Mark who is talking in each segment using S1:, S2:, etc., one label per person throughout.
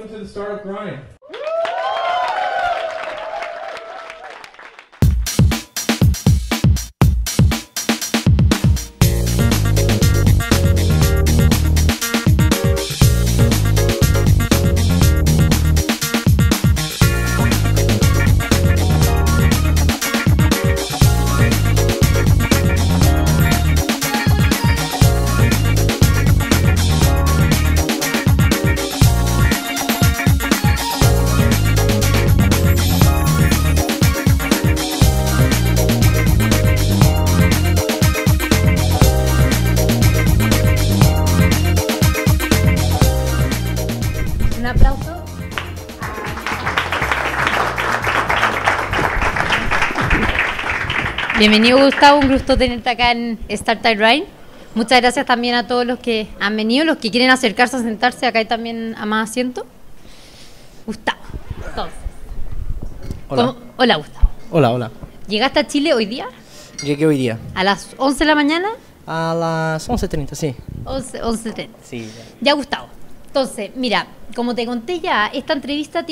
S1: welcome to the Startup Grind.
S2: Un aplauso. Bienvenido, Gustavo, un gusto tenerte acá en Startup Grind. Muchas gracias también a todos los que han venido, los que quieren acercarse a sentarse, acá hay también a más asiento. Gustavo, entonces.
S3: Hola.
S2: Hola, Gustavo.
S3: Hola, hola.
S2: ¿Llegaste a Chile hoy día?
S3: Llegué hoy día.
S2: ¿A las 11 de la mañana?
S3: A las 11:30, sí.
S2: 11:30.
S3: Sí.
S2: Ya, Gustavo. Entonces, mira, como te conté ya, esta entrevista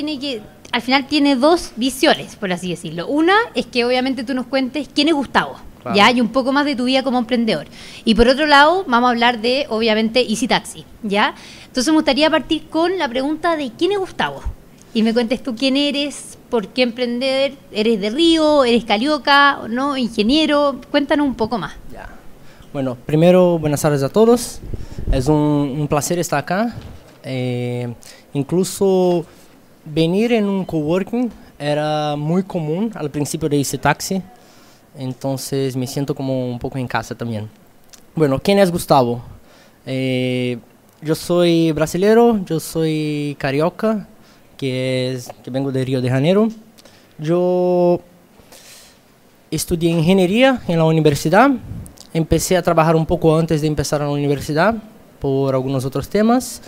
S2: al final tiene dos visiones, por así decirlo. Una es que obviamente tú nos cuentes quién es Gustavo,
S3: Claro.
S2: ya, y un poco más de tu vida como emprendedor. Y por otro lado, vamos a hablar de, obviamente, Easy Taxi, ¿ya? Entonces me gustaría partir con la pregunta de quién es Gustavo. Y me cuentes tú quién eres, por qué emprender, eres de Río, eres carioca, ¿no? Ingeniero, cuéntanos un poco más.
S3: Ya. Bueno, primero, buenas tardes a todos. Es un placer estar acá. Incluso venir en un coworking era muy común al principio de Easy Taxi. Entonces me siento como un poco en casa también. Bueno, ¿quién es Gustavo? Yo soy brasileño, yo soy carioca, que vengo de Río de Janeiro. Yo estudié ingeniería en la universidad. Empecé a trabajar un poco antes de empezar a la universidad por algunos otros temas.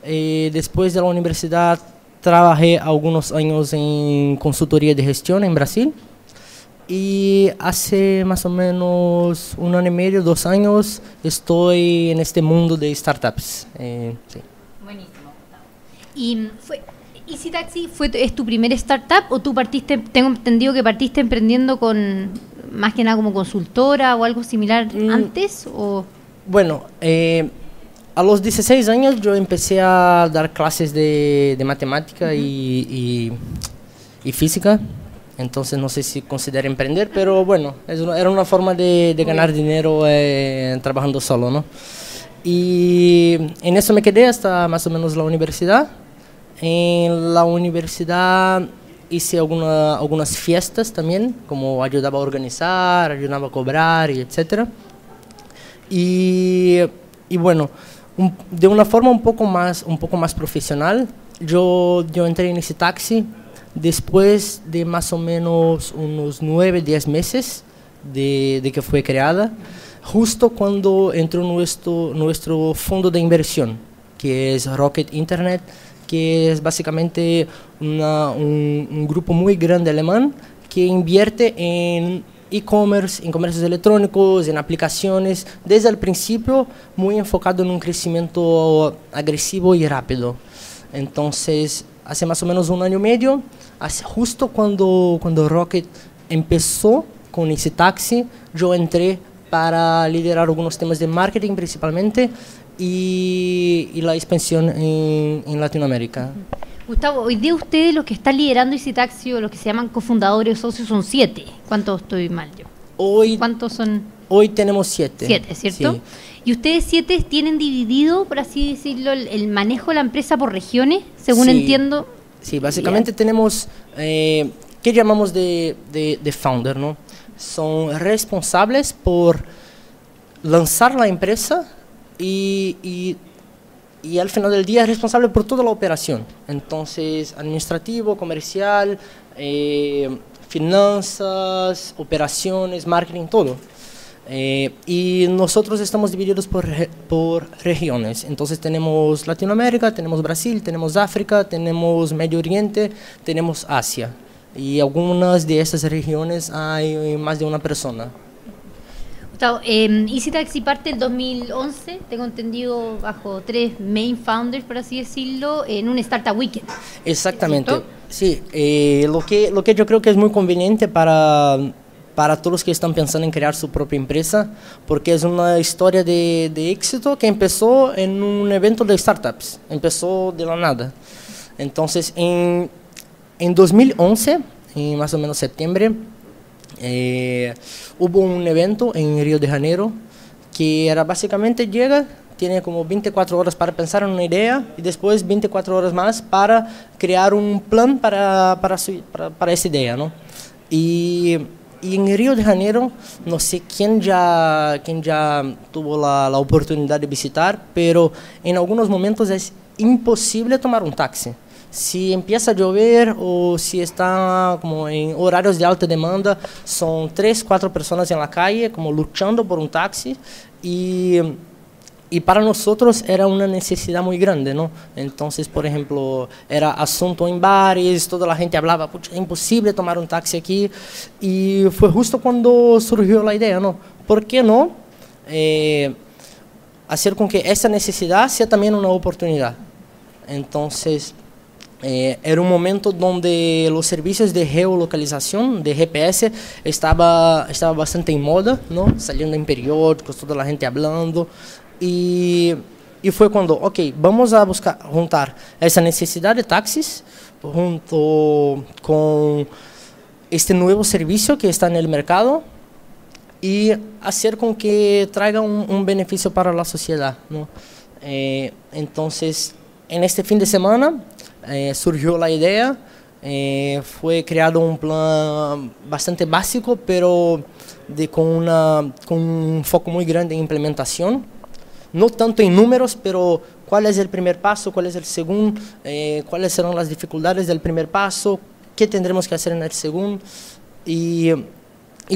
S3: Después de la universidad trabajé algunos años en consultoría de gestión en Brasil. Y hace más o menos 1 año y medio, 2 años, estoy en este mundo de startups. Sí.
S2: Buenísimo, Gustavo. ¿Y Easy Taxi es tu primer startup o tú partiste, tengo entendido que partiste emprendiendo con más que nada como consultora o algo similar antes? O
S3: Bueno, a los 16 años yo empecé a dar clases de matemática y física. Entonces no sé si considera emprender, pero bueno, era una forma de ganar dinero trabajando solo, ¿no? Y en eso me quedé hasta más o menos la universidad. En la universidad hice algunas fiestas también, como ayudaba a organizar, ayudaba a cobrar y etcétera. Y bueno, de una forma un poco más profesional, yo entré en ese taxi después de más o menos unos 9-10 meses de que fue creada, justo cuando entró nuestro fondo de inversión, que es Rocket Internet, que es básicamente un grupo muy grande alemán que invierte en e-commerce, en comercios electrónicos, en aplicaciones, desde el principio muy enfocado en un crecimiento agresivo y rápido. Entonces, hace más o menos 1 año y medio, justo cuando Rocket empezó con ese taxi, yo entré para liderar algunos temas de marketing principalmente y la expansión en Latinoamérica.
S2: Gustavo, hoy día ustedes los que están liderando Easy Taxi o los que se llaman cofundadores o socios son 7. ¿Cuántos estoy mal yo? ¿Cuántos son?
S3: Hoy tenemos 7.
S2: 7, ¿cierto?
S3: Sí.
S2: ¿Y ustedes 7 tienen dividido, por así decirlo, el manejo de la empresa por regiones, según
S3: Sí.
S2: entiendo?
S3: Sí, básicamente tenemos, ¿qué llamamos de founder, no? Son responsables por lanzar la empresa y al final del día es responsable por toda la operación. Entonces, administrativo, comercial, finanzas, operaciones, marketing, todo. Y nosotros estamos divididos por regiones. Entonces tenemos Latinoamérica, tenemos Brasil, tenemos África, tenemos Medio Oriente, tenemos Asia. Y algunas de esas regiones hay más de una persona.
S2: Gustavo, Easy Taxi parte el 2011, tengo entendido, bajo 3 main founders, por así decirlo, en un Startup Weekend.
S3: Exactamente,
S2: ¿Cierto?
S3: sí. Lo que yo creo que es muy conveniente para todos los que están pensando en crear su propia empresa, porque es una historia de éxito que empezó en un evento de startups, empezó de la nada. Entonces, en 2011, en más o menos septiembre, hubo un evento en Río de Janeiro que era básicamente llega, tiene como 24 horas para pensar en una idea y después 24 horas más para crear un plan para esa idea, ¿no? Y en Río de Janeiro, no sé quién ya tuvo la oportunidad de visitar, pero en algunos momentos es imposible tomar un taxi. Si empieza a llover o si está como en horarios de alta demanda, son 3, 4 personas en la calle como luchando por un taxi y para nosotros era una necesidad muy grande, ¿no? Entonces, por ejemplo, era asunto en bares, toda la gente hablaba, pucha, es imposible tomar un taxi aquí, y fue justo cuando surgió la idea, ¿no? ¿Por qué no hacer con que esa necesidad sea también una oportunidad? Entonces, era un momento donde los servicios de geolocalización, de GPS, estaba bastante en moda, ¿no? Saliendo en periódicos, toda la gente hablando. Y fue cuando, ok, vamos a buscar juntar esa necesidad de taxis junto con este nuevo servicio que está en el mercado y hacer con que traiga un beneficio para la sociedad, ¿no? Entonces, en este fin de semana surgió la idea, fue creado un plan bastante básico, pero con un foco muy grande en implementación. No tanto en números, pero cuál es el primer paso, cuál es el segundo, cuáles serán las dificultades del primer paso, qué tendremos que hacer en el segundo. Y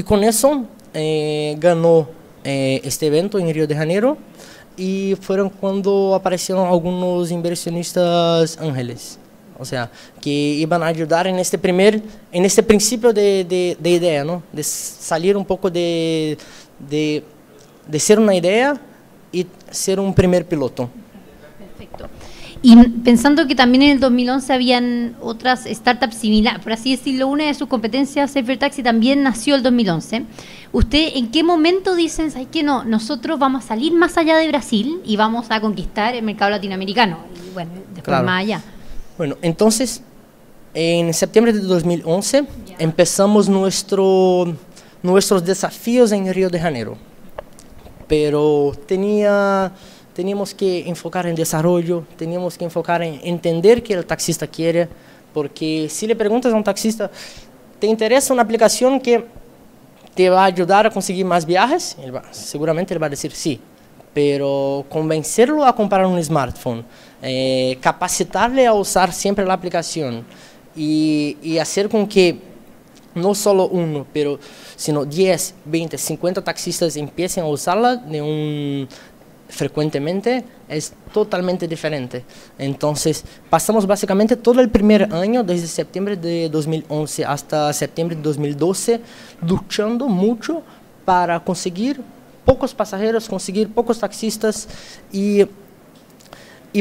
S3: con eso ganó este evento en Río de Janeiro y fueron cuando aparecieron algunos inversionistas ángeles. O sea, que iban a ayudar en este principio de idea, ¿no? De salir un poco de ser una idea y ser un primer piloto.
S2: Perfecto. Y pensando que también en el 2011 habían otras startups similares, por así decirlo, una de sus competencias, Safer Taxi, también nació el 2011. ¿Usted en qué momento dicen, ay, que no, nosotros vamos a salir más allá de Brasil y vamos a conquistar el mercado latinoamericano? Y bueno, después
S3: claro.
S2: Más allá.
S3: Bueno, entonces, en septiembre de 2011 empezamos nuestros desafíos en Río de Janeiro. Pero teníamos que enfocar en desarrollo, teníamos que enfocar en entender qué el taxista quiere, porque si le preguntas a un taxista, ¿te interesa una aplicación que te va a ayudar a conseguir más viajes? Seguramente él va a decir sí, pero convencerlo a comprar un smartphone, capacitarle a usar siempre la aplicación y hacer con que no solo uno, sino 10, 20, 50 taxistas empiecen a usarla frecuentemente, es totalmente diferente. Entonces, pasamos básicamente todo el primer año, desde septiembre de 2011 hasta septiembre de 2012, luchando mucho para conseguir pocos pasajeros, conseguir pocos taxistas y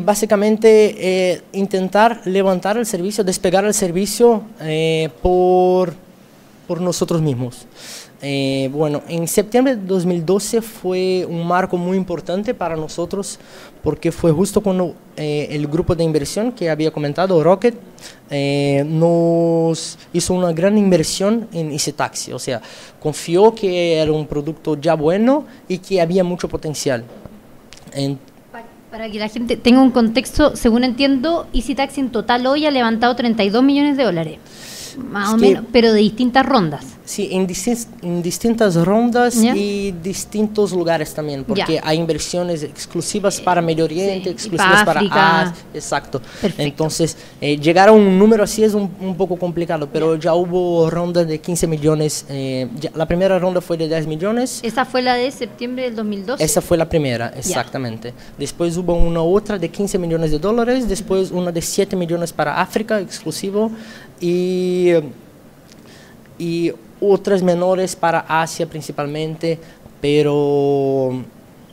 S3: básicamente intentar levantar el servicio, despegar el servicio por nosotros mismos. Bueno, en septiembre de 2012 fue un marco muy importante para nosotros porque fue justo cuando el grupo de inversión que había comentado, Rocket, nos hizo una gran inversión en Easy Taxi. O sea, confió que era un producto ya bueno y que había mucho potencial.
S2: Para que la gente tenga un contexto, según entiendo, Easy Taxi en total hoy ha levantado $32 millones. Más o menos, pero de distintas rondas.
S3: Sí, en distintas rondas y distintos lugares también, porque hay inversiones exclusivas para Medio Oriente, exclusivas para Asia. Exacto.
S2: Perfecto.
S3: Entonces, llegar a un número así es un poco complicado, pero ya hubo rondas de 15 millones. La primera ronda fue de 10 millones.
S2: ¿Esa fue la de septiembre del 2012?
S3: Esa fue la primera, exactamente. Después hubo una otra de $15 millones, después una de 7 millones para África, exclusivo, y otras menores para Asia principalmente, pero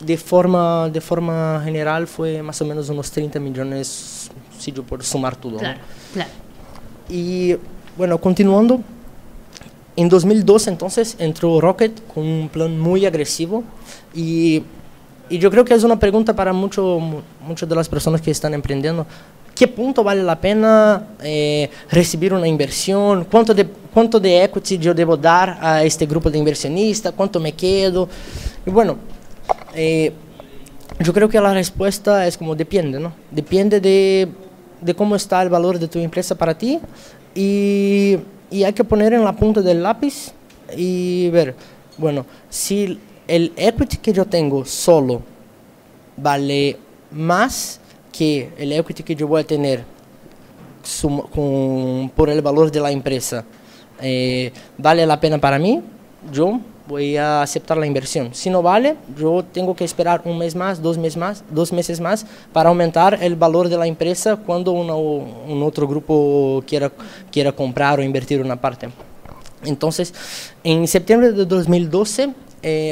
S3: de forma general fue más o menos unos 30 millones, si yo puedo sumar todo.
S2: Claro,
S3: ¿no?
S2: claro.
S3: Y bueno, continuando, en 2012 entonces entró Rocket con un plan muy agresivo y yo creo que es una pregunta para muchas de las personas que están emprendiendo. ¿Qué punto vale la pena recibir una inversión? ¿Cuánto de equity yo debo dar a este grupo de inversionistas? ¿Cuánto me quedo? Y bueno, yo creo que la respuesta es como depende, ¿no? Depende de cómo está el valor de tu empresa para ti y hay que poner en la punta del lápiz y ver, bueno, si el equity que yo tengo solo vale más que el equity que yo voy a tener por el valor de la empresa, vale la pena para mí, yo voy a aceptar la inversión. Si no vale, yo tengo que esperar un mes más, 2 meses más para aumentar el valor de la empresa cuando un otro grupo quiera comprar o invertir una parte. Entonces, en septiembre de 2012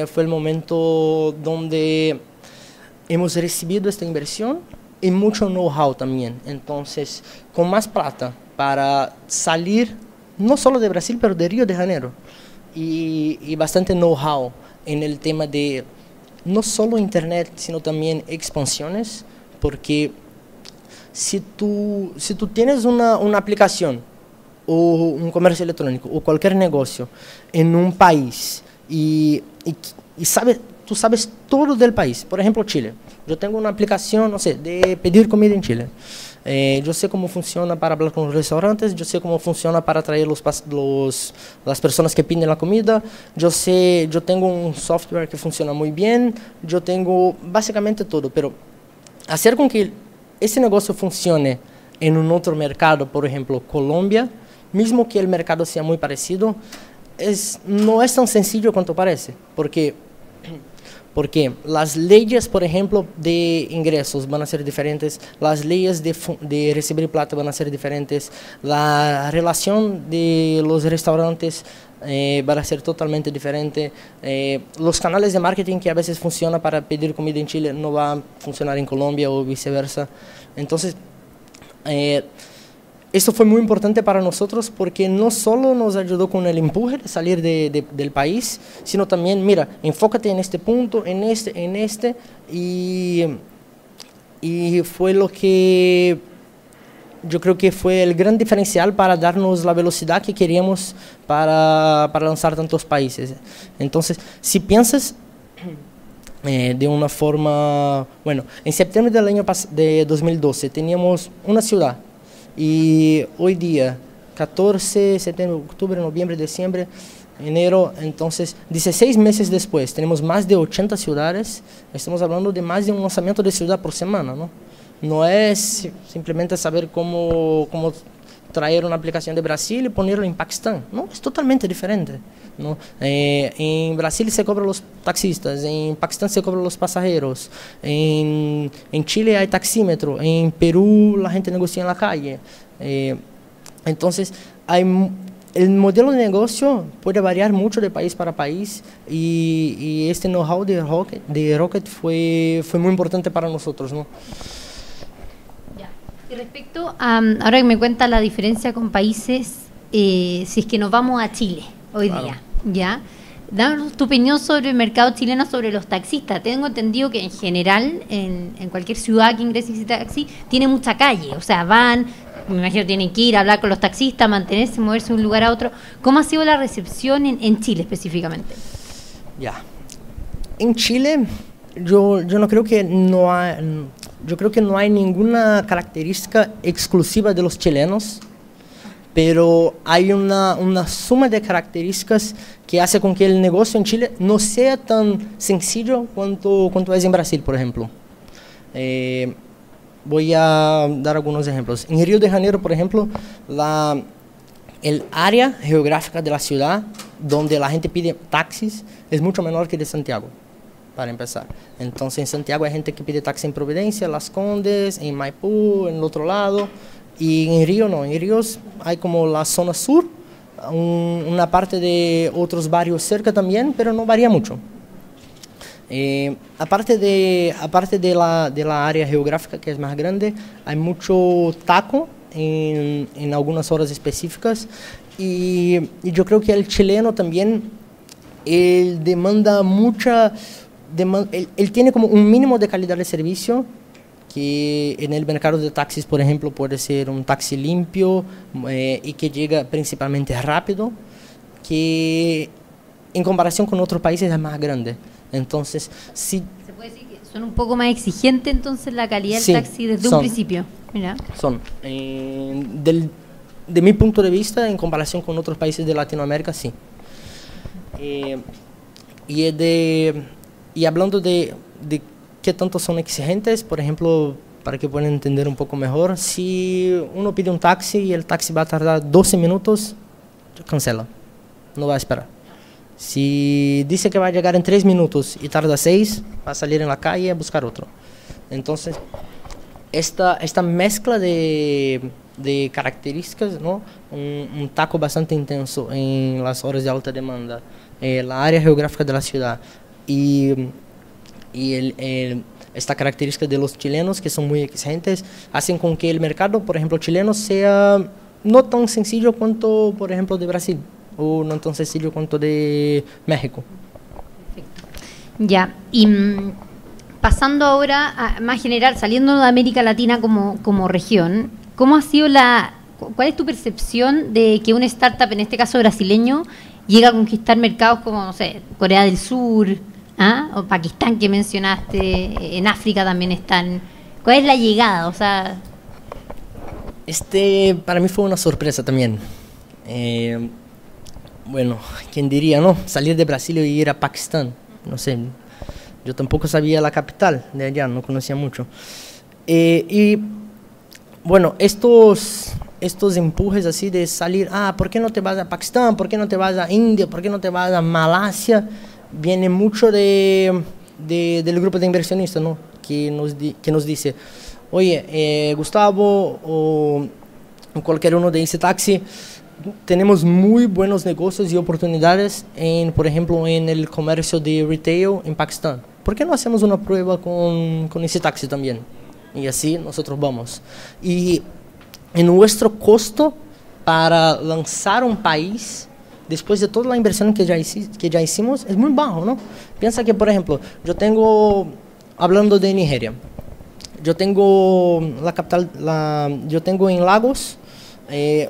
S3: fue el momento donde hemos recibido esta inversión y mucho know-how también. Entonces, con más plata para salir no solo de Brasil, pero de Río de Janeiro. Y bastante know-how en el tema de no solo internet, sino también expansiones, porque si tú tienes una aplicación o un comercio electrónico o cualquier negocio en un país y tú sabes todo del país, por ejemplo Chile, yo tengo una aplicación, no sé, de pedir comida en Chile. Yo sé cómo funciona para hablar con los restaurantes, yo sé cómo funciona para traer las personas que piden la comida, yo tengo un software que funciona muy bien, yo tengo básicamente todo, pero hacer con que ese negocio funcione en un otro mercado, por ejemplo Colombia, mismo que el mercado sea muy parecido, no es tan sencillo cuanto parece, porque las leyes, por ejemplo, de ingresos van a ser diferentes, las leyes de recibir plata van a ser diferentes, la relación de los restaurantes va a ser totalmente diferente, los canales de marketing que a veces funcionan para pedir comida en Chile no van a funcionar en Colombia o viceversa. Entonces, esto fue muy importante para nosotros porque no solo nos ayudó con el empuje de salir del país, sino también, mira, enfócate en este punto, en este, y fue lo que yo creo que fue el gran diferencial para darnos la velocidad que queríamos para lanzar tantos países. Entonces, si piensas de una forma, bueno, en septiembre del año de 2012 teníamos una ciudad, y hoy día, 14, septiembre, octubre, noviembre, diciembre, enero, entonces 16 meses después, tenemos más de 80 ciudades, estamos hablando de más de un lanzamiento de ciudad por semana, ¿no? No es simplemente saber cómo traer una aplicación de Brasil y ponerlo en Pakistán, no, es totalmente diferente, ¿no? En Brasil se cobran los taxistas, en Pakistán se cobran los pasajeros, en Chile hay taxímetro, en Perú la gente negocia en la calle. Entonces, el modelo de negocio puede variar mucho de país para país y este know-how de Rocket fue muy importante para nosotros, ¿no?
S2: Y respecto a, ahora que me cuenta la diferencia con países, si es que nos vamos a Chile hoy día, ¿ya? Danos tu opinión sobre el mercado chileno, sobre los taxistas. Tengo entendido que en general, en cualquier ciudad que ingrese ese taxi, tiene mucha calle, o sea, me imagino tienen que ir a hablar con los taxistas, mantenerse, moverse de un lugar a otro. ¿Cómo ha sido la recepción en Chile específicamente?
S3: Ya, en Chile yo no creo que yo creo que no hay ninguna característica exclusiva de los chilenos, pero hay una suma de características que hace con que el negocio en Chile no sea tan sencillo cuanto es en Brasil, por ejemplo. Voy a dar algunos ejemplos. En Río de Janeiro, por ejemplo, el área geográfica de la ciudad donde la gente pide taxis es mucho menor que de Santiago, para empezar. Entonces, en Santiago hay gente que pide taxi en Providencia, Las Condes, en Maipú, en el otro lado. Y en Río no, en Río hay como la zona sur, una parte de otros barrios cerca también, pero no varía mucho. Aparte de la área geográfica que es más grande, hay mucho taco en algunas horas específicas y yo creo que el chileno también, él demanda él tiene como un mínimo de calidad de servicio que en el mercado de taxis, por ejemplo, puede ser un taxi limpio y que llega principalmente rápido, que en comparación con otros países es más grande. Entonces, sí.
S2: ¿Se puede decir que son un poco más exigentes entonces la calidad del
S3: Sí,
S2: taxi desde un principio? Mira.
S3: Son, de mi punto de vista, en comparación con otros países de Latinoamérica, sí. Y hablando de qué tanto son exigentes, por ejemplo, para que puedan entender un poco mejor, si uno pide un taxi y el taxi va a tardar 12 minutos, cancela, no va a esperar. Si dice que va a llegar en 3 minutos y tarda 6, va a salir en la calle a buscar otro. Entonces, esta mezcla de características, ¿no? Un taco bastante intenso en las horas de alta demanda, la área geográfica de la ciudad y esta característica de los chilenos, que son muy exigentes, hacen con que el mercado, por ejemplo, chileno sea no tan sencillo cuanto, por ejemplo, de Brasil, o no tan sencillo cuanto de México.
S2: Ya, y pasando ahora a más general, saliendo de América Latina como región, ¿cómo ha sido cuál es tu percepción de que una startup, en este caso brasileño, llega a conquistar mercados como, no sé, Corea del Sur, o Pakistán que mencionaste, en África también están? ¿Cuál es la llegada? O sea,
S3: para mí fue una sorpresa también. Bueno, ¿quién diría, no? Salir de Brasil y ir a Pakistán, no sé. Yo tampoco sabía la capital de allá, no conocía mucho. Y bueno, estos empujes así de salir, ¿por qué no te vas a Pakistán? ¿Por qué no te vas a India? ¿Por qué no te vas a Malasia? Viene mucho del grupo de inversionistas, ¿no? Que nos dice, oye, Gustavo o cualquier uno de Easy Taxi, tenemos muy buenos negocios y oportunidades, por ejemplo, en el comercio de retail en Pakistán. ¿Por qué no hacemos una prueba con Easy Taxi también? Y así nosotros vamos. Y en nuestro costo para lanzar un país, después de toda la inversión que ya hicimos, es muy bajo, ¿no? Piensa que, por ejemplo, hablando de Nigeria, yo tengo en Lagos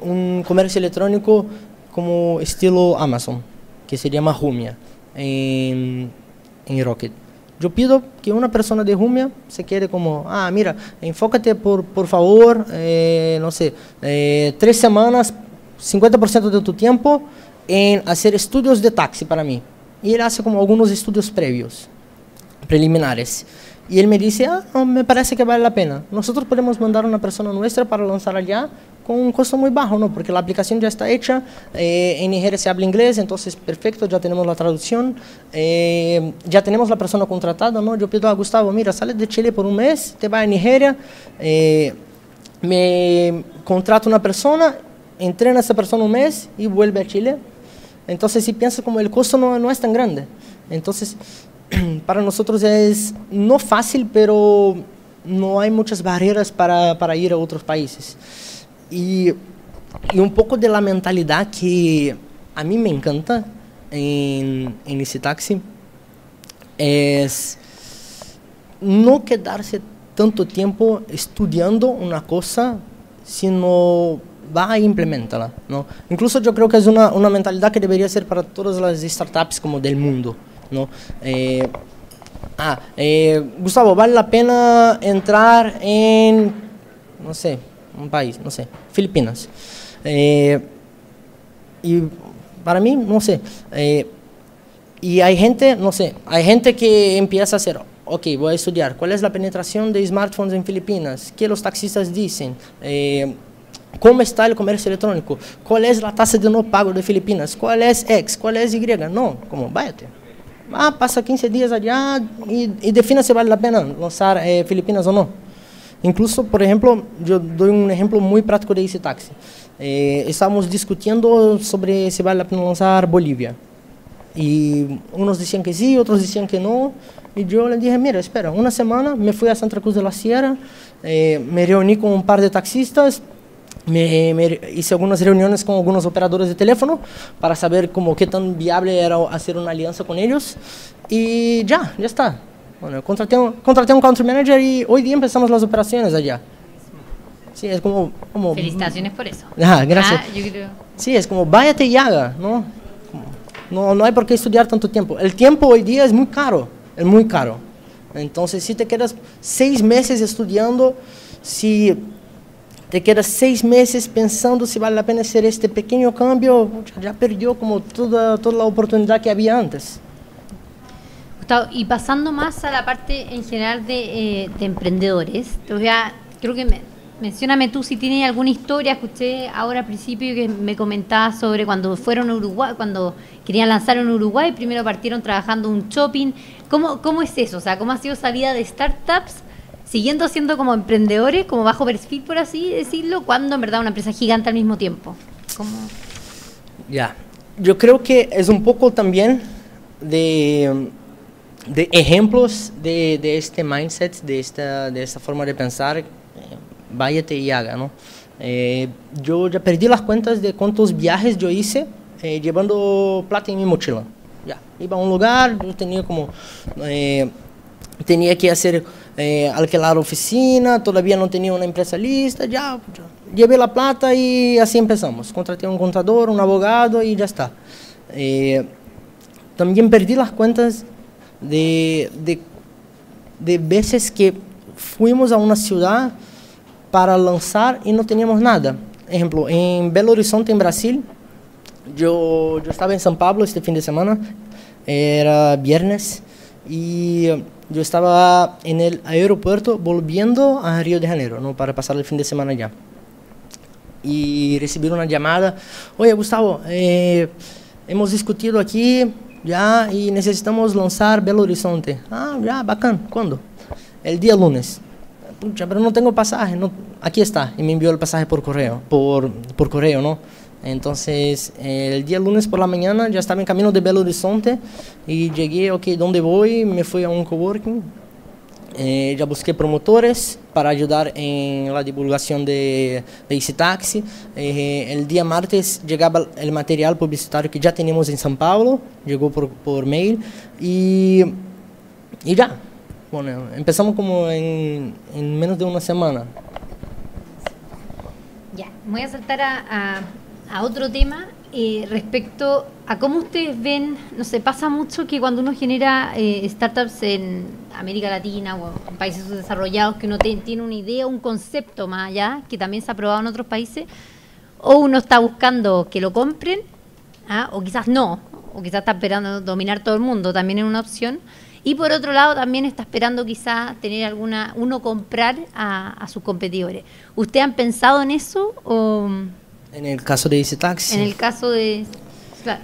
S3: un comercio electrónico como estilo Amazon, que se llama Jumia, en Rocket. Yo pido que una persona de Jumia se quede como, mira, enfócate por favor, no sé, 3 semanas, 50% de tu tiempo en hacer estudios de taxi para mí. Y él hace como algunos estudios preliminares. Y él me dice, no, me parece que vale la pena. Nosotros podemos mandar a una persona nuestra para lanzar allá con un costo muy bajo, ¿no? Porque la aplicación ya está hecha, en Nigeria se habla inglés, entonces perfecto, ya tenemos la traducción, ya tenemos la persona contratada, ¿no? Yo pido a Gustavo, mira, sales de Chile por un mes, te vas a Nigeria, me contrato una persona, entrena a esa persona un mes y vuelve a Chile. Entonces, si piensas como el costo no es tan grande. Entonces, para nosotros es no fácil, pero no hay muchas barreras para ir a otros países. Y un poco de la mentalidad que a mí me encanta en Easy Taxi es no quedarse tanto tiempo estudiando una cosa, sino va a implementarla, ¿no? Incluso yo creo que es una mentalidad que debería ser para todas las startups como del mundo, ¿no? Gustavo, ¿vale la pena entrar en, no sé, un país, no sé, Filipinas? Y para mí, no sé, y hay gente que empieza a hacer, ok, voy a estudiar, ¿cuál es la penetración de smartphones en Filipinas? ¿Qué los taxistas dicen? ¿Cómo está el comercio electrónico? ¿Cuál es la tasa de no pago de Filipinas? ¿Cuál es X? ¿Cuál es Y? No, como, váyate. Pasa 15 días allá y defina si vale la pena lanzar Filipinas o no. Incluso, por ejemplo, yo doy un ejemplo muy práctico de Easy Taxi. Estamos discutiendo sobre si vale la pena lanzar Bolivia. Y unos decían que sí, otros decían que no. Y yo les dije, mira, espera, una semana me fui a Santa Cruz de la Sierra, me reuní con un par de taxistas, me hice algunas reuniones con algunos operadores de teléfono para saber como qué tan viable era hacer una alianza con ellos. Y ya está. Bueno, contraté un country manager y hoy día empezamos las operaciones allá. Sí, es como
S2: Felicitaciones por eso.
S3: Gracias.
S2: Yo creo.
S3: Sí, es como váyate y haga, ¿no? No hay por qué estudiar tanto tiempo. El tiempo hoy día es muy caro. Entonces, si te quedas 6 meses estudiando, si te quedas 6 meses pensando si vale la pena hacer este pequeño cambio, ya perdió como toda la oportunidad que había antes.
S2: Gustavo, y pasando más a la parte en general de emprendedores, creo que mencióname tú si tienes alguna historia. Escuché ahora al principio que me comentabas sobre cuando fueron a Uruguay, cuando querían lanzar en Uruguay, primero partieron trabajando un shopping. ¿Cómo es eso? O sea, ¿cómo ha sido esa vida de startups, siguiendo siendo como emprendedores, como bajo perfil, por así decirlo, cuando en verdad una empresa gigante al mismo tiempo?
S3: Yo creo que es un poco también de ejemplos de este mindset, de esta forma de pensar. Váyate y haga, ¿no? Yo ya perdí las cuentas de cuántos viajes yo hice llevando plata en mi mochila. Ya, iba a un lugar, yo tenía tenía que alquilar oficina, todavía no tenía una empresa lista, ya llevé la plata y así empezamos. Contraté un contador, un abogado y ya está. También perdí las cuentas de veces que fuimos a una ciudad para lanzar y no teníamos nada. Ejemplo, en Belo Horizonte, en Brasil, yo estaba en São Paulo este fin de semana, era viernes, y yo estaba en el aeropuerto volviendo a Río de Janeiro, ¿no? Para pasar el fin de semana allá. Y recibí una llamada: oye, Gustavo, hemos discutido aquí ya y necesitamos lanzar Belo Horizonte. Ah, ya, bacán. ¿Cuándo? El día lunes. Pucha, pero no tengo pasaje. No, aquí está. Y me envió el pasaje por correo, por correo, ¿no? Entonces, el día lunes por la mañana ya estaba en camino de Belo Horizonte y llegué, ok, ¿dónde voy? Me fui a un coworking. Ya busqué promotores para ayudar en la divulgación de Easy Taxi. El día martes llegaba el material publicitario que ya teníamos en São Paulo, llegó por mail y ya. Bueno, empezamos como en menos de una semana.
S2: Ya, voy a saltar a otro tema respecto a cómo ustedes ven. No sé, pasa mucho que cuando uno genera startups en América Latina o en países desarrollados, que uno tiene una idea, un concepto más allá, que también se ha probado en otros países, o uno está buscando que lo compren, o quizás no, o quizás está esperando dominar todo el mundo, también es una opción. Y por otro lado también está esperando quizás tener uno comprar a sus competidores. ¿Ustedes han pensado en eso? O
S3: en el caso de Easy Taxi.
S2: En el caso de... Claro.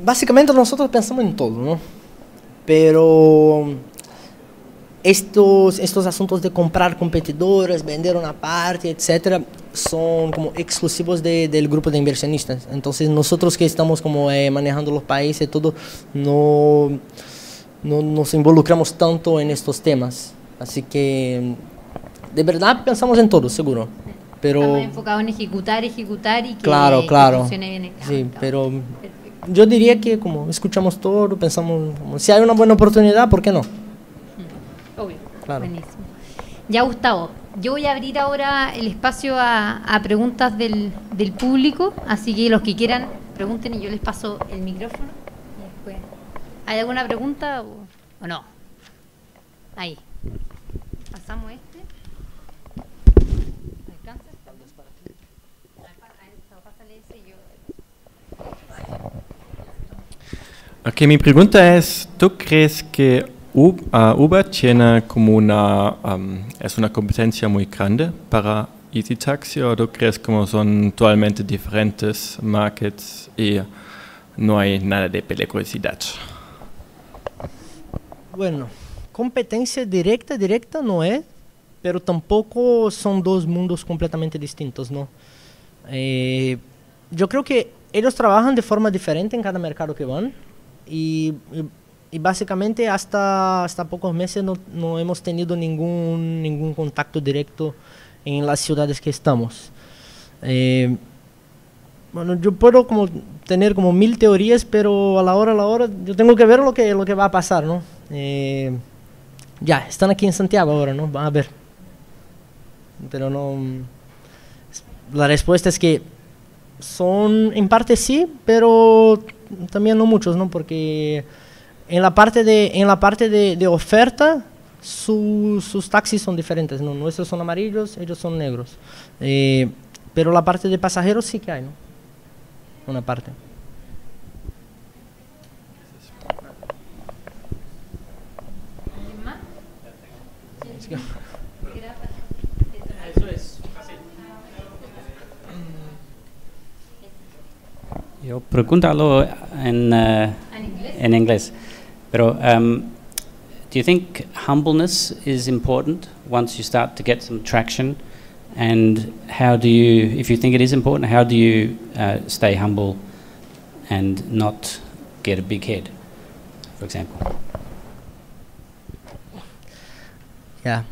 S3: Básicamente nosotros pensamos en todo, ¿no? Pero estos asuntos de comprar competidores, vender una parte, etcétera, son como exclusivos del grupo de inversionistas. Entonces nosotros que estamos como manejando los países y todo, no nos involucramos tanto en estos temas. Así que de verdad pensamos en todo, seguro. Pero
S2: estamos enfocados en ejecutar y que,
S3: claro.
S2: que funcione bien.
S3: Sí, pero yo diría que como escuchamos todo, pensamos, como, si hay una buena oportunidad, ¿por qué no?
S2: Obvio.
S3: Claro.
S2: Buenísimo. Ya, Gustavo, yo voy a abrir ahora el espacio a preguntas del público, así que los que quieran pregunten y yo les paso el micrófono. Y después, ¿hay alguna pregunta o no? Ahí. Pasamos este. ¿Alcanza? Pásale ese y yo.
S1: Ok, mi pregunta es, ¿tú crees que Uber tiene como es una competencia muy grande para Easy Taxi, o tú crees como son totalmente diferentes markets y no hay nada de peligrosidad?
S3: Bueno, competencia directa no es, pero tampoco son dos mundos completamente distintos, ¿no? Yo creo que ellos trabajan de forma diferente en cada mercado que van y básicamente hasta pocos meses no hemos tenido ningún contacto directo en las ciudades que estamos. Bueno, yo puedo como tener como 1000 teorías, pero a la hora, yo tengo que ver lo que va a pasar, ¿no? Ya, están aquí en Santiago ahora, ¿no? Van a ver. Pero no... La respuesta es que son, en parte sí, pero también no muchos, ¿no? Porque en la parte de oferta, sus taxis son diferentes, ¿no? Nuestros son amarillos, ellos son negros. Pero la parte de pasajeros sí que hay, ¿no? Una parte.
S2: Eso es.
S4: Yo pregúntalo en inglés. Pero do you think humbleness is important once you start to get some traction? And how do you, if you think it is important, how do you stay humble and not get a big head, for example?
S3: Yeah.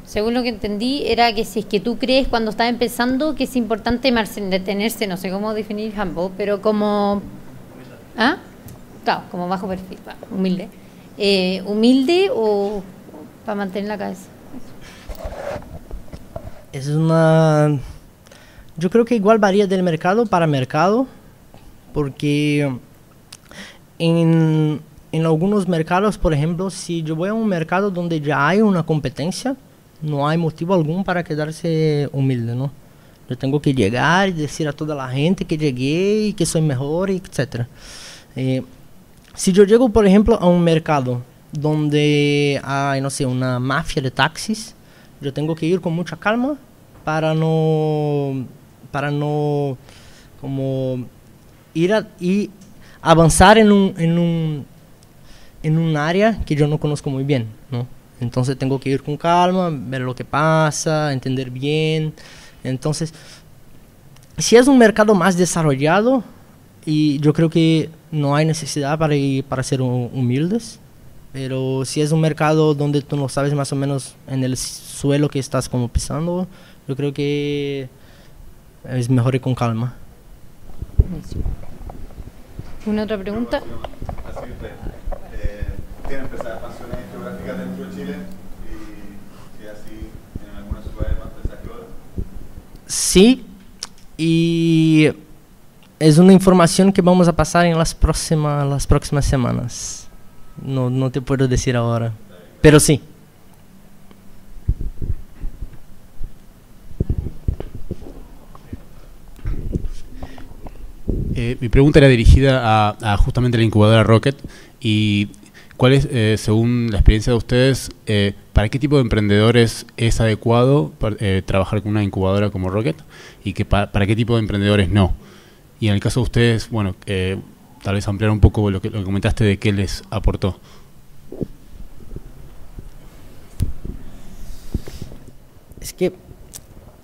S2: Según lo que entendí, era que si es que tú crees cuando estás empezando que es importante detenerse, no sé cómo definir humble, pero como... ¿Ah? Claro, como bajo perfil, humilde. Humilde o para mantener la cabeza.
S3: Es una... Yo creo que igual varía del mercado para mercado, porque en algunos mercados, por ejemplo, si yo voy a un mercado donde ya hay una competencia, no hay motivo alguno para quedarse humilde, ¿no? Yo tengo que llegar y decir a toda la gente que llegué y que soy mejor, etc. Si yo llego, por ejemplo, a un mercado donde hay, no sé, una mafia de taxis, yo tengo que ir con mucha calma para no como y avanzar en un área que yo no conozco muy bien, ¿no? Entonces tengo que ir con calma, ver lo que pasa, entender bien. Entonces, si es un mercado más desarrollado, y yo creo que no hay necesidad para ser humildes, pero si es un mercado donde tú no sabes más o menos en el suelo que estás como pisando, yo creo que es mejor ir con calma.
S2: ¿Una otra pregunta?
S5: ¿Tienen empresas expansiones geográficas dentro de Chile? Y si así, en algunas ciudades más pensadas que otras.
S3: Sí, y es una información que vamos a pasar en las próximas semanas. No te puedo decir ahora, pero sí.
S6: Mi pregunta era dirigida a justamente la incubadora Rocket. ¿Y cuál es, según la experiencia de ustedes, para qué tipo de emprendedores es adecuado trabajar con una incubadora como Rocket y para qué tipo de emprendedores no? Y en el caso de ustedes, bueno, tal vez ampliar un poco lo que comentaste de qué les aportó.
S3: Es que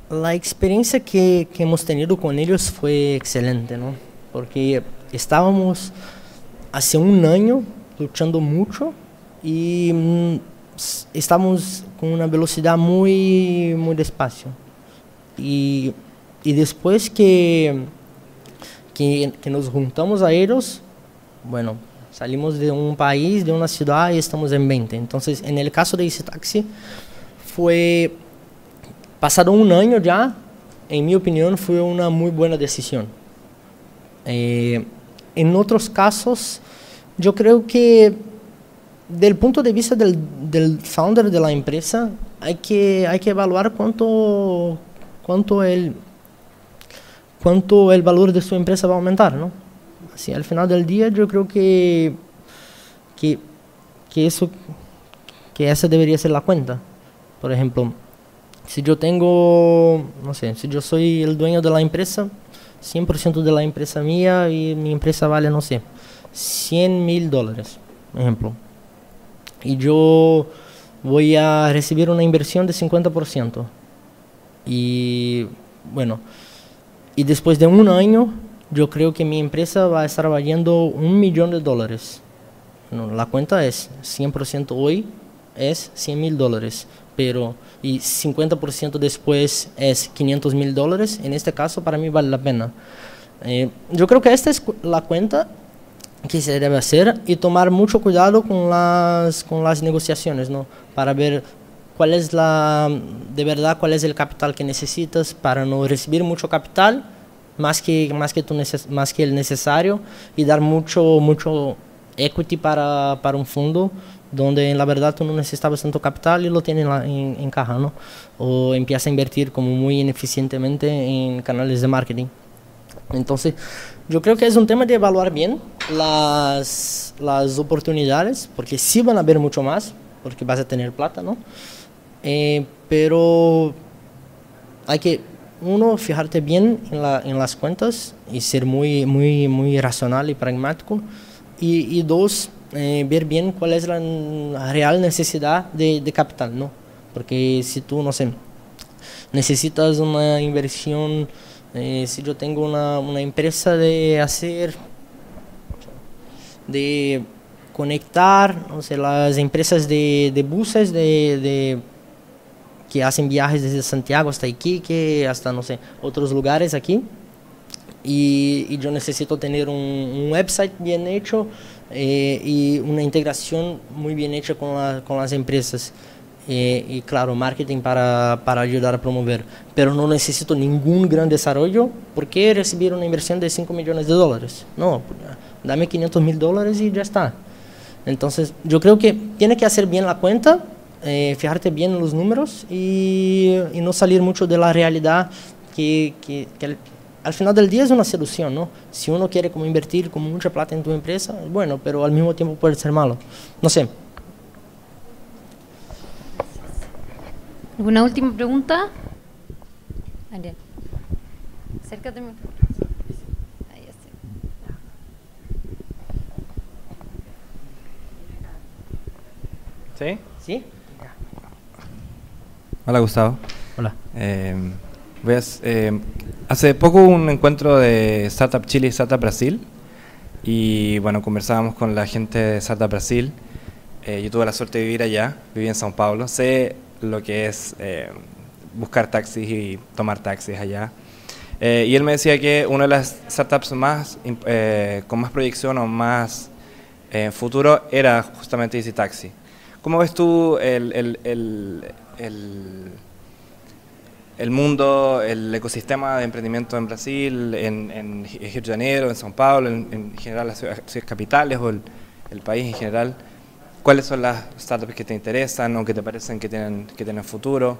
S3: la experiencia que hemos tenido con ellos fue excelente, ¿no? Porque estábamos hace un año luchando mucho y estamos con una velocidad muy despacio. Y después que nos juntamos a ellos, bueno, salimos de un país, de una ciudad y estamos en 20. Entonces, en el caso de Easy Taxi, fue pasado un año ya, en mi opinión, fue una muy buena decisión. En otros casos, yo creo que del punto de vista del founder de la empresa, hay que evaluar cuánto el valor de su empresa va a aumentar, ¿no? Así, al final del día, yo creo que esa debería ser la cuenta. Por ejemplo, si yo tengo, no sé, si yo soy el dueño de la empresa, 100% de la empresa mía y mi empresa vale, no sé, $100,000, por ejemplo. Y yo voy a recibir una inversión de 50%. Y bueno, y después de un año yo creo que mi empresa va a estar valiendo $1 millón. No, la cuenta es 100% hoy, es $100,000, pero y 50% después es $500,000. En este caso, para mí vale la pena. Yo creo que esta es la cuenta que se debe hacer y tomar mucho cuidado con las negociaciones, ¿no? Para ver cuál es de verdad cuál es el capital que necesitas para no recibir mucho capital, más que el necesario, y dar mucho equity para un fondo donde en la verdad tú no necesitabas tanto capital y lo tienes en caja, ¿no? O empieza a invertir como muy ineficientemente en canales de marketing. Entonces, yo creo que es un tema de evaluar bien las oportunidades, porque sí van a haber mucho más, porque vas a tener plata, ¿no? Pero hay que, uno, fijarte bien en las cuentas y ser muy racional y pragmático. Y dos, ver bien cuál es la real necesidad de capital, ¿no? Porque si tú, no sé, necesitas una inversión, si yo tengo una empresa de conectar, no sé, las empresas de buses que hacen viajes desde Santiago hasta Iquique, hasta, no sé, otros lugares aquí, y yo necesito tener un website bien hecho y una integración muy bien hecha con las empresas. Y claro, marketing para ayudar a promover, pero no necesito ningún gran desarrollo. ¿Por qué recibir una inversión de $5 millones? No, dame $500,000 y ya está. Entonces yo creo que tiene que hacer bien la cuenta, fijarte bien en los números y no salir mucho de la realidad que al final del día es una seducción, ¿no? Si uno quiere como invertir como mucha plata en tu empresa, bueno, pero al mismo tiempo puede ser malo. No sé.
S2: ¿Alguna última pregunta? Ariel, acércate. Ahí está.
S7: ¿Sí?
S3: ¿Sí?
S7: Hola, Gustavo.
S3: Hola.
S7: Hace poco hubo un encuentro de Startup Chile y Startup Brasil y bueno, conversábamos con la gente de Startup Brasil. Yo tuve la suerte de vivir allá, viví en São Paulo, sé lo que es buscar taxis y tomar taxis allá. Y él me decía que una de las startups con más proyección o más futuro era justamente Easy Taxi. ¿Cómo ves tú el mundo, el ecosistema de emprendimiento en Brasil, en Rio de Janeiro, en São Paulo, en general las ciudades capitales o el país en general? ¿Cuáles son las startups que te interesan o que te parecen que tienen futuro?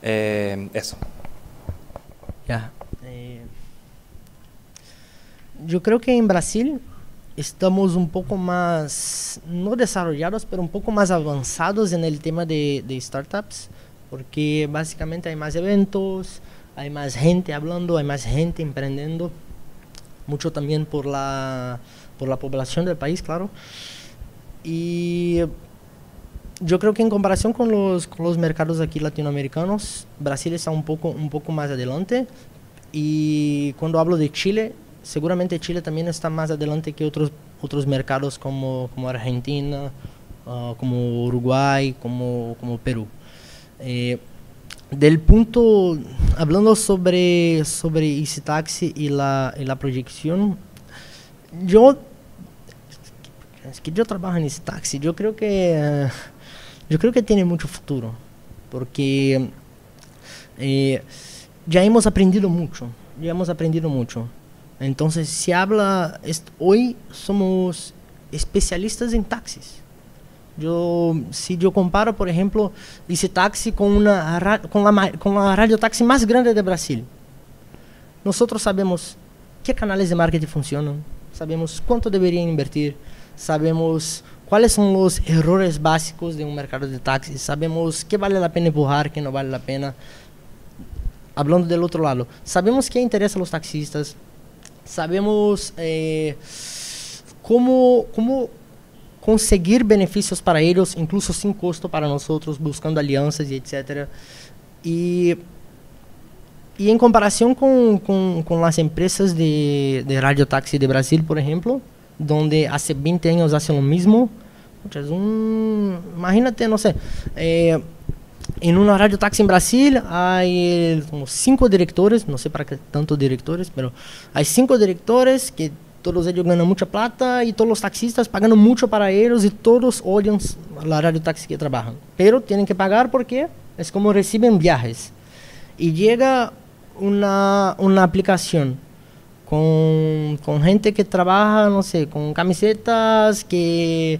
S7: Eso.
S3: Ya. Yo creo que en Brasil estamos un poco más, no desarrollados, pero un poco más avanzados en el tema de startups, porque básicamente hay más eventos, hay más gente hablando, hay más gente emprendiendo, mucho también por la población del país, claro. Y yo creo que en comparación con los mercados aquí latinoamericanos, Brasil está un poco más adelante. Y cuando hablo de Chile, seguramente Chile también está más adelante que otros mercados como Argentina, como Uruguay, como Perú. Del punto, hablando sobre Easy Taxi y la proyección, es que yo trabajo en Easy Taxi, yo creo que tiene mucho futuro, porque ya hemos aprendido mucho. Entonces, hoy somos especialistas en taxis. Si yo comparo, por ejemplo, Easy Taxi con la radiotaxi más grande de Brasil, nosotros sabemos qué canales de marketing funcionan, sabemos cuánto deberían invertir, sabemos cuáles son los errores básicos de un mercado de taxis, sabemos qué vale la pena empujar, qué no vale la pena. Hablando del otro lado, sabemos qué interesa a los taxistas, sabemos cómo conseguir beneficios para ellos, incluso sin costo para nosotros, buscando alianzas y etc. Y Y en comparación con las empresas de radiotaxi de Brasil, por ejemplo, donde hace 20 años hacen lo mismo, imagínate, no sé, en una radiotaxi en Brasil hay como 5 directores, no sé para qué tantos directores, pero hay 5 directores que todos ellos ganan mucha plata y todos los taxistas pagando mucho para ellos y todos odian la radiotaxi que trabajan. Pero tienen que pagar porque es como reciben viajes. Y llega una aplicación con gente que trabaja, no sé, con camisetas que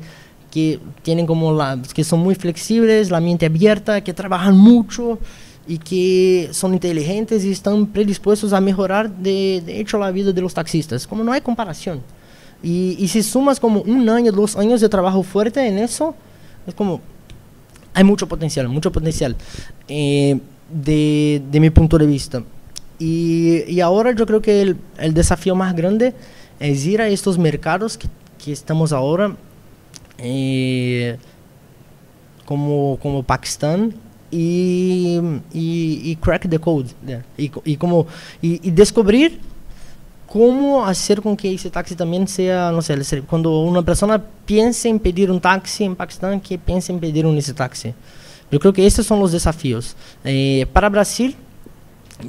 S3: tienen como que son muy flexibles, la mente abierta, que trabajan mucho y que son inteligentes y están predispuestos a mejorar de hecho la vida de los taxistas. Como no hay comparación. Y si sumas como 1 año, 2 años de trabajo fuerte en eso, es como hay mucho potencial de mi punto de vista. Y ahora yo creo que el desafío más grande es ir a estos mercados que estamos ahora, como Pakistán, y crack the code y descubrir cómo hacer con que ese taxi también sea, no sé, cuando una persona piense en pedir un taxi en Pakistán, que piense en pedir un taxi. Yo creo que estos son los desafíos. Para Brasil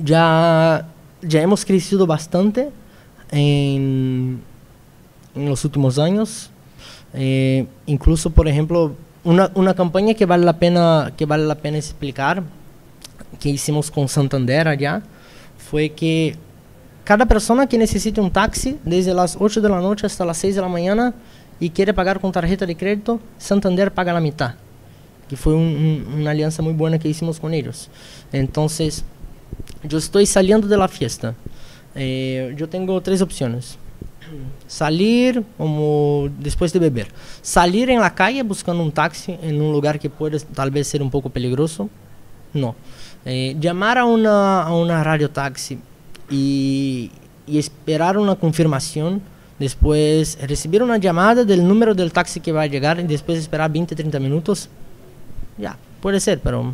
S3: ya hemos crecido bastante en los últimos años. Incluso, por ejemplo, una campaña que vale la pena explicar, que hicimos con Santander allá, fue que cada persona que necesite un taxi, desde las 8 de la noche hasta las 6 de la mañana, y quiere pagar con tarjeta de crédito, Santander paga la mitad. Que fue una alianza muy buena que hicimos con ellos. Entonces, yo estoy saliendo de la fiesta. Yo tengo 3 opciones. Salir como después de beber. Salir en la calle buscando un taxi en un lugar que puede tal vez ser un poco peligroso. No. Llamar a una radiotaxi y esperar una confirmación. Después recibir una llamada del número del taxi que va a llegar y después esperar 20-30 minutos. Ya, puede ser, pero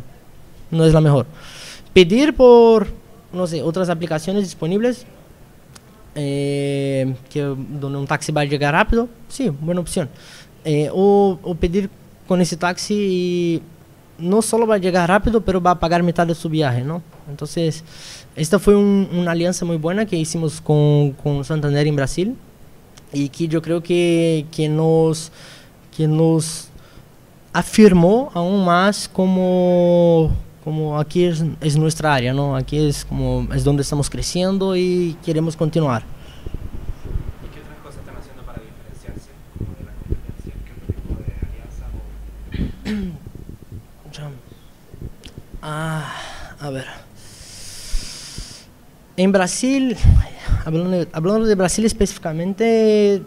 S3: no es la mejor. Pedir por, no sé, otras aplicaciones disponibles, donde un taxi va a llegar rápido, sí, buena opción. O pedir con ese taxi y no solo va a llegar rápido, pero va a pagar mitad de su viaje, ¿no? Entonces, esta fue una alianza muy buena que hicimos con Santander en Brasil y que yo creo que nos afirmó aún más como aquí es nuestra área, ¿no? Aquí es donde estamos creciendo y queremos continuar.
S8: ¿Y qué otras cosas están haciendo para diferenciarse de la competencia? ¿Qué otro tipo de alianza?
S3: A ver. En Brasil, hablando de Brasil específicamente,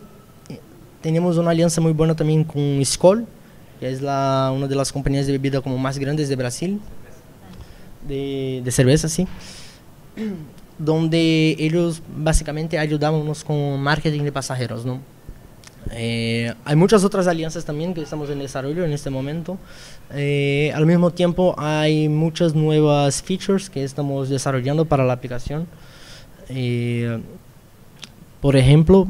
S3: tenemos una alianza muy buena también con Skol, que es una de las compañías de bebida como más grandes de Brasil, de cerveza, sí, donde ellos básicamente ayudábamos con marketing de pasajeros, ¿no? Hay muchas otras alianzas también que estamos en desarrollo en este momento. Al mismo tiempo hay muchas nuevas features que estamos desarrollando para la aplicación. Por ejemplo,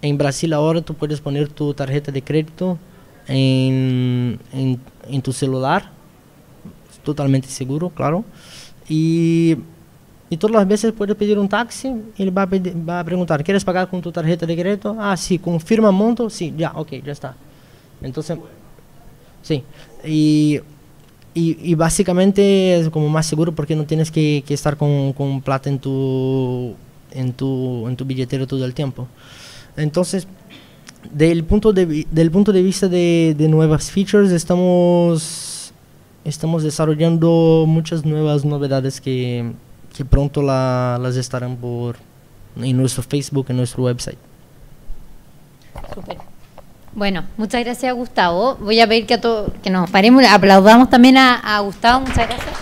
S3: en Brasil ahora tú puedes poner tu tarjeta de crédito en tu celular, totalmente seguro, claro, y todas las veces puedes pedir un taxi y él va a preguntar, ¿quieres pagar con tu tarjeta de crédito? Ah, sí, confirma monto, sí, ya, ok, ya está. Entonces, sí, y básicamente es como más seguro porque no tienes que estar con plata en tu billetero todo el tiempo. Entonces, del punto de vista de nuevas features, estamos desarrollando muchas nuevas novedades que pronto las estarán en nuestro Facebook, en nuestro website.
S2: Súper. Bueno, muchas gracias, Gustavo. Voy a pedir que nos paremos, aplaudamos también a Gustavo. Muchas gracias.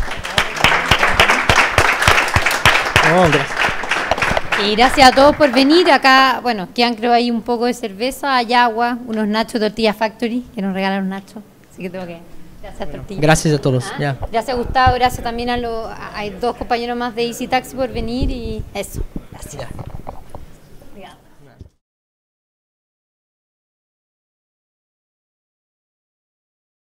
S3: No, gracias.
S2: Y gracias a todos por venir. Acá, bueno, quedan creo ahí un poco de cerveza, hay agua, unos nachos Tortilla Factory, que nos regalaron nachos. Así que tengo que Gracias, Tortilla.
S3: Gracias a todos.
S2: Ah,
S3: Ya.
S2: Gracias, Gustavo. Gracias también hay 2 compañeros más de Easy Taxi por venir y eso. Gracias.
S3: Ya.